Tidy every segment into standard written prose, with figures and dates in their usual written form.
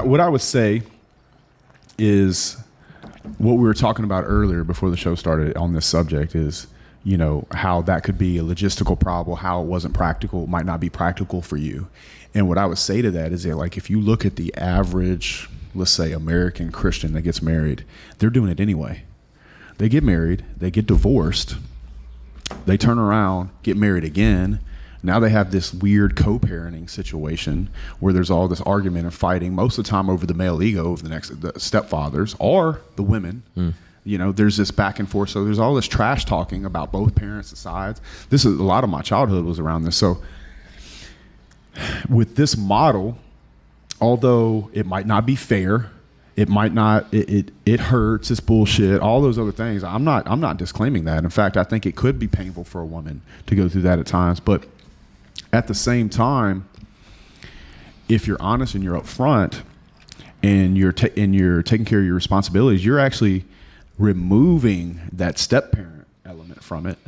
What I would say is what we were talking about earlier before the show started on this subject is, you know, how that could be a logistical problem, how it wasn't practical, might not be practical for you. And what I would say to that is that, like, if you look at the average, let's say, American Christian that gets married, they're doing it anyway. They get married, they get divorced, they turn around, get married again. Now they have this weird co-parenting situation where there's all this argument and fighting most of the time over the male ego of the stepfathers or the women. You know, there's this back and forth. So there's all this trash talking about both parents' sides. This is a lot of my childhood was around this. So with this model, although it might not be fair, it might not, it hurts, it's bullshit, all those other things. I'm not disclaiming that. In fact, I think it could be painful for a woman to go through that at times. But at the same time, if you're honest and you're upfront and you're taking care of your responsibilities, you're actually removing that step parent element from it.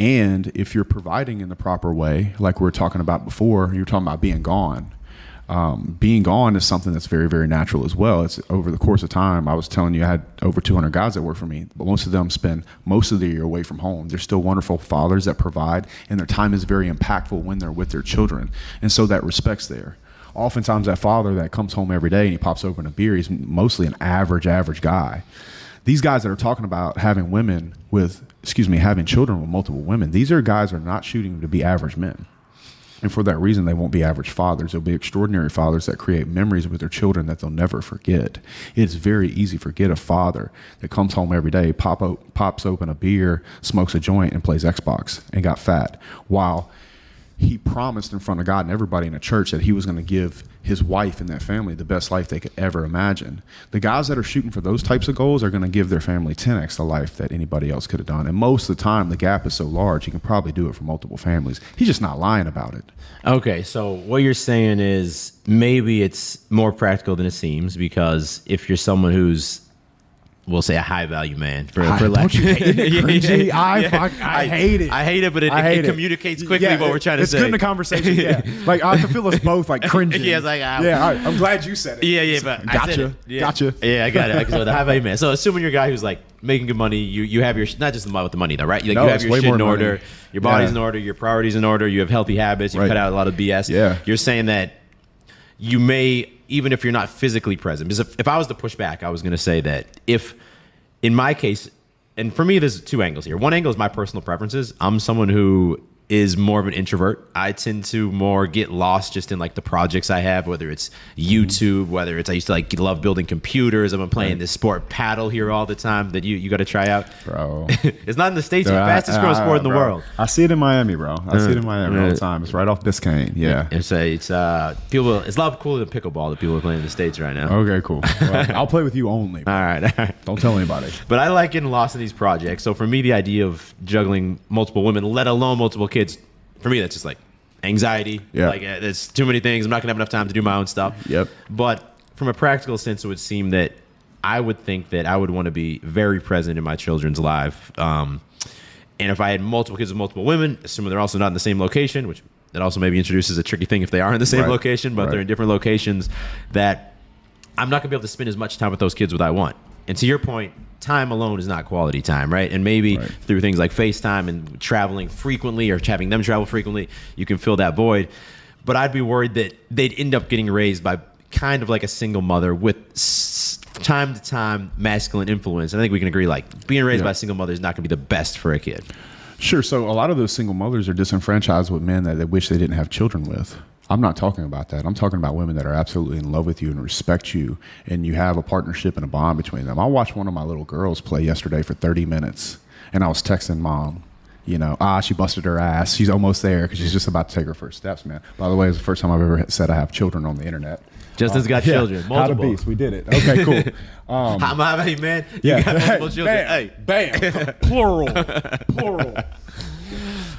And if you're providing in the proper way, like we were talking about before, you were talking about being gone. Being gone is something that's very, very natural as well. It's over the course of time. I was telling you I had over 200 guys that work for me, but most of them spend most of the year away from home. They're still wonderful fathers that provide, and their time is very impactful when they're with their children. And so that respect's there. Oftentimes that father that comes home every day and he pops open a beer, he's mostly an average guy. These guys that are talking about having having children with multiple women, these are guys that are not shooting to be average men. And for that reason, they won't be average fathers. They'll be extraordinary fathers that create memories with their children that they'll never forget. It's very easy to forget a father that comes home every day, pops open a beer, smokes a joint, and plays Xbox and got fat, while he promised in front of God and everybody in the church that he was going to give his wife and that family the best life they could ever imagine. The guys that are shooting for those types of goals are going to give their family 10x the life that anybody else could have done. And most of the time, the gap is so large, you can probably do it for multiple families. He's just not lying about it. Okay, so what you're saying is maybe it's more practical than it seems, because if you're someone who's, we'll say, a high value man for don't you hate it? Cringy? I hate it. I hate it, but it communicates quickly what we're trying to say. It's good in the conversation. Yeah, like I can feel us both like cringing. Yeah, it's like, I'm glad you said it. Yeah, but gotcha. Gotcha. Yeah, I got it. So the high value man. So assuming you're a guy who's like making good money, you have your, not just with the money though, right? You have your shit in order, your body's in order, your priorities in order, you have healthy habits, you cut out a lot of BS. Yeah. You're saying that you may, even if you're not physically present, because if I was to push back, I was going to say that if, in my case, and for me, there's two angles here. One angle is my personal preferences. I'm someone who is more of an introvert. I tend to more get lost just in like the projects I have, whether it's YouTube, whether it's, I used to like love building computers. I've been playing this sport paddle here all the time that you got to try out. Bro. It's not in the States. It's the fastest growing sport in the world. I see it in Miami, bro. I see it in Miami all the time. It's right off Biscayne. Yeah. It's people. It's a lot cooler than pickleball that people are playing in the States right now. Okay, cool. Well, I'll play with you only. All right. Don't tell anybody. But I like getting lost in these projects. So for me, the idea of juggling multiple women, let alone multiple kids, for me, that's just like anxiety. Yeah. Like there's too many things. I'm not gonna have enough time to do my own stuff. Yep. But from a practical sense, it would seem that I would think that I would want to be very present in my children's life. And if I had multiple kids with multiple women, assuming they're also not in the same location, which that also maybe introduces a tricky thing if they are in the same location, but they're in different locations, that I'm not gonna be able to spend as much time with those kids as I want. And to your point, time alone is not quality time, right? And maybe through things like FaceTime and traveling frequently or having them travel frequently, you can fill that void. But I'd be worried that they'd end up getting raised by kind of like a single mother with time to time masculine influence. And I think we can agree, like, being raised by a single mother is not going to be the best for a kid. Sure. So a lot of those single mothers are disenfranchised with men that they wish they didn't have children with. I'm not talking about that. I'm talking about women that are absolutely in love with you and respect you, and you have a partnership and a bond between them. I watched one of my little girls play yesterday for 30 minutes, and I was texting mom, she busted her ass. She's almost there because she's just about to take her first steps, man. By the way, it's the first time I've ever said I have children on the internet. Justin's got children. Multiple. How to beast. We did it. Okay, cool. How many man? You got multiple children. Bam. Plural.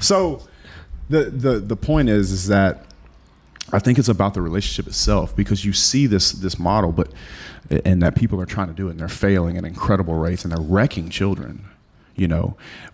So the point is that I think it's about the relationship itself, because you see this model, and that people are trying to do it and they're failing at incredible rates and they're wrecking children.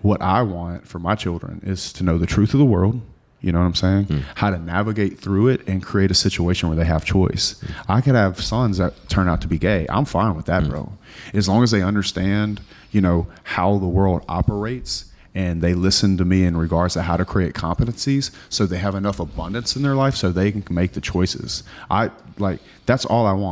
What I want for my children is to know the truth of the world, You know what I'm saying? How to navigate through it and create a situation where they have choice. I could have sons that turn out to be gay. I'm fine with that, bro. As long as they understand, you know, how the world operates and they listen to me in regards to how to create competencies so they have enough abundance in their life so they can make the choices. That's all I want.